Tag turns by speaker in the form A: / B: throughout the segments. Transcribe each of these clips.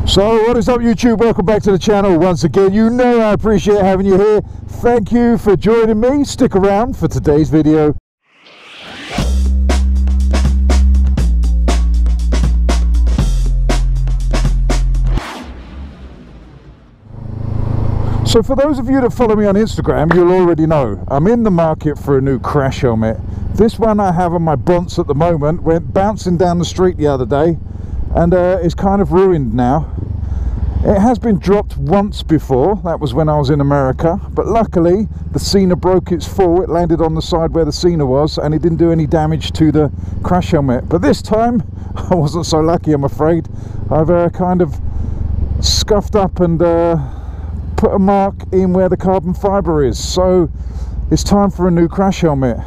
A: So what is up, YouTube? Welcome back to the channel once again. You know I appreciate having you here. Thank you for joining me. Stick around for today's video. So for those of you that follow me on Instagram, you'll already know I'm in the market for a new crash helmet. This one I have on my bonce at the moment went bouncing down the street the other day and is kind of ruined now. It has been dropped once before, that was when I was in America, but luckily the Cena broke its fall. It landed on the side where the Cena was and it didn't do any damage to the crash helmet. But this time I wasn't so lucky, I'm afraid. I've kind of scuffed up and put a mark in where the carbon fibre is, so it's time for a new crash helmet.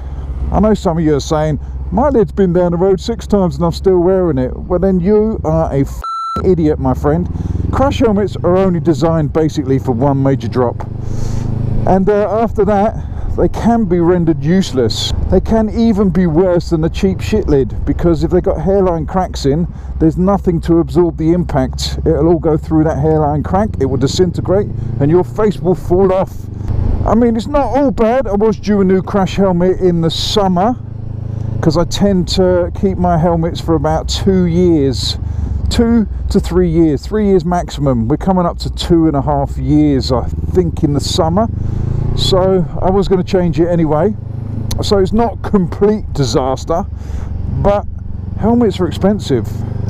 A: I know some of you are saying, my lid's been down the road 6 times and I'm still wearing it. Well then you are a idiot, my friend. Crash helmets are only designed basically for one major drop, and after that they can be rendered useless. They can even be worse than a cheap shit lid, because if they got hairline cracks in, there's nothing to absorb the impact. It'll all go through that hairline crack, it will disintegrate and your face will fall off. I mean, it's not all bad. I was due a new crash helmet in the summer because I tend to keep my helmets for about 2 years. 2 to 3 years, 3 years maximum. We're coming up to 2.5 years, I think, in the summer. So I was going to change it anyway. So it's not complete disaster, but helmets are expensive.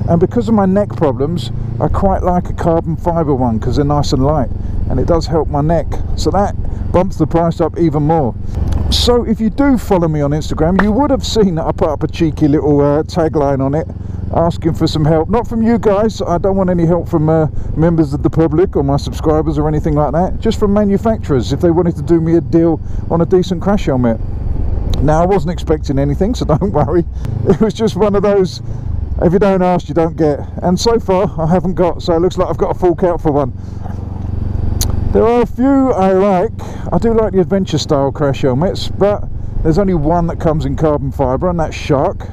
A: And because of my neck problems, I quite like a carbon fibre one because they're nice and light and it does help my neck. So that bumps the price up even more. So if you do follow me on Instagram, you would have seen that I put up a cheeky little tagline on it asking for some help. Not from you guys, I don't want any help from members of the public or my subscribers or anything like that, just from manufacturers if they wanted to do me a deal on a decent crash helmet. Now I wasn't expecting anything, so don't worry. It was just one of those, if you don't ask you don't get, and so far I haven't got, so it looks like I've got a full count for one. There are a few I like. I do like the adventure style crash helmets, but there's only one that comes in carbon fibre, and that's Shark.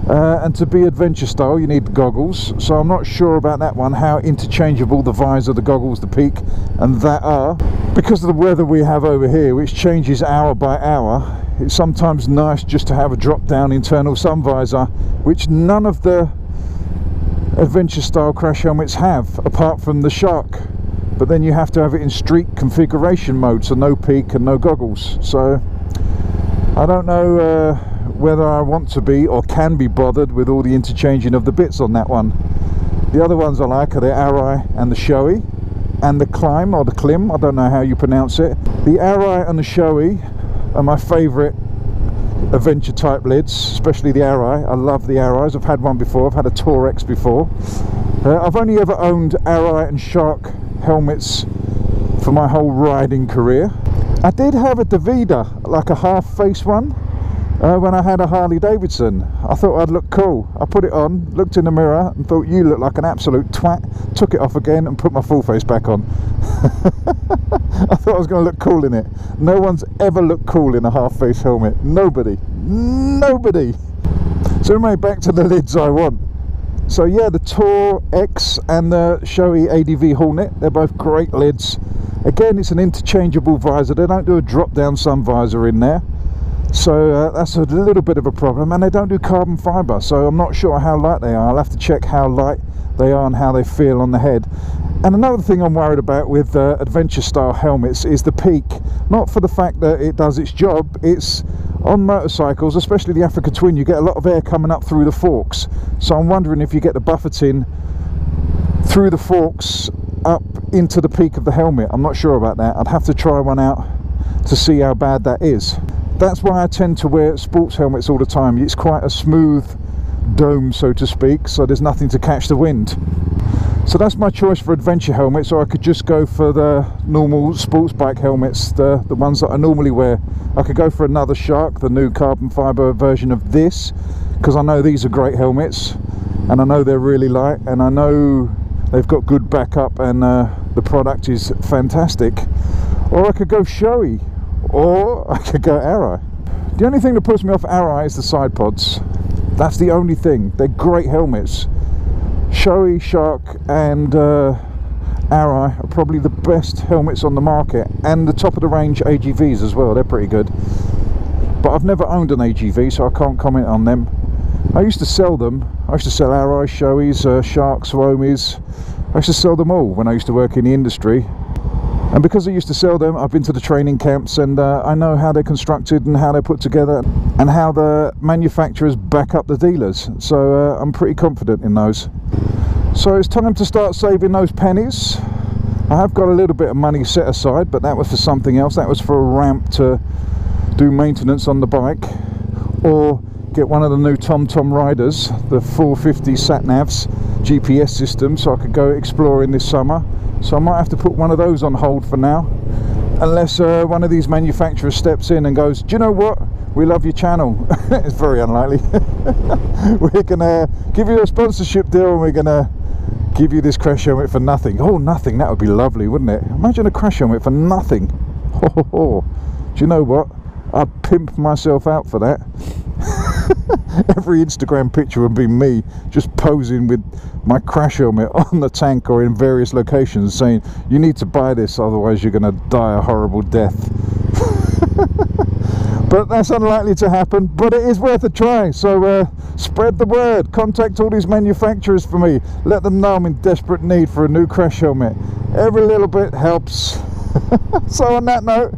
A: And to be adventure style you need the goggles, so I'm not sure about that one, how interchangeable the visor, the goggles, the peak and that are. Because of the weather we have over here, which changes hour by hour, it's sometimes nice just to have a drop down internal sun visor, which none of the adventure style crash helmets have apart from the Shark. But then you have to have it in street configuration mode, so no peak and no goggles. So I don't know whether I want to be or can be bothered with all the interchanging of the bits on that one. The other ones I like are the Arai and the Shoei and the Climb or the Klim, I don't know how you pronounce it. The Arai and the Shoei are my favourite adventure type lids, especially the Arai. I love the Arais. I've had one before, I've had a Torex before. I've only ever owned Arai and Shark helmets for my whole riding career. I did have a Davida, like a half face one, when I had a Harley Davidson. I thought I'd look cool. I put it on, looked in the mirror and thought, you look like an absolute twat. Took it off again and put my full face back on. I thought I was going to look cool in it. No one's ever looked cool in a half face helmet. Nobody. Nobody. So anyway, back to the lids I want. So yeah, the Tor X and the Shoei ADV Hornet, they're both great lids. Again, it's an interchangeable visor. They don't do a drop down sun visor in there. So that's a little bit of a problem, and they don't do carbon fibre, so I'm not sure how light they are. I'll have to check how light they are and how they feel on the head. And another thing I'm worried about with adventure style helmets is the peak. Not for the fact that it does its job, it's on motorcycles, especially the Africa Twin, you get a lot of air coming up through the forks. So I'm wondering if you get the buffeting through the forks up into the peak of the helmet. I'm not sure about that. I'd have to try one out to see how bad that is. That's why I tend to wear sports helmets all the time. It's quite a smooth dome, so to speak, so there's nothing to catch the wind. So that's my choice for adventure helmets, or I could just go for the normal sports bike helmets, the ones that I normally wear. I could go for another Shark, the new carbon fibre version of this, because I know these are great helmets and I know they're really light and I know they've got good backup and the product is fantastic. Or I could go Shoei, or I could go Arai. The only thing that puts me off Arai is the side pods. That's the only thing. They're great helmets. Shoei, Shark and Arai are probably the best helmets on the market, and the top of the range AGVs as well. They're pretty good, but I've never owned an AGV, so I can't comment on them. I used to sell them. I used to sell Arai, Shoeis, Sharks, Suomis. I used to sell them all when I used to work in the industry, and because I used to sell them, I've been to the training camps, and I know how they're constructed and how they're put together and how the manufacturers back up the dealers, so I'm pretty confident in those. So it's time to start saving those pennies. I have got a little bit of money set aside, but that was for something else. That was for a ramp to do maintenance on the bike, or get one of the new TomTom riders, the 450 sat-navs GPS system, so I could go exploring this summer. So I might have to put one of those on hold for now, unless one of these manufacturers steps in and goes, do you know what, we love your channel. It's very unlikely. We're gonna give you a sponsorship deal, and we're gonna give you this crash helmet for nothing. Oh, nothing, that would be lovely, wouldn't it? Imagine a crash helmet for nothing. Do you know what, I'd pimp myself out for that. Every Instagram picture would be me just posing with my crash helmet on the tank or in various locations, saying, you need to buy this, otherwise you're going to die a horrible death. But that's unlikely to happen, but it is worth a try. So spread the word, contact all these manufacturers for me, let them know I'm in desperate need for a new crash helmet. Every little bit helps. So on that note,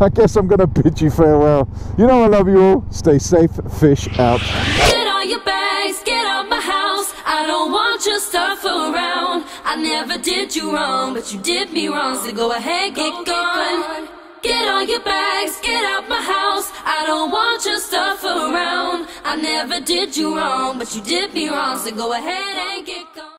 A: I guess I'm going to bid you farewell. You know I love you all. Stay safe. Fish out.
B: Get all your bags, get out my house. I don't want your stuff around. I never did you wrong, but you did me wrong. So go ahead, get gone. Get all your bags, get out my house. I don't want your stuff around. I never did you wrong, but you did me wrong. So go ahead and get gone.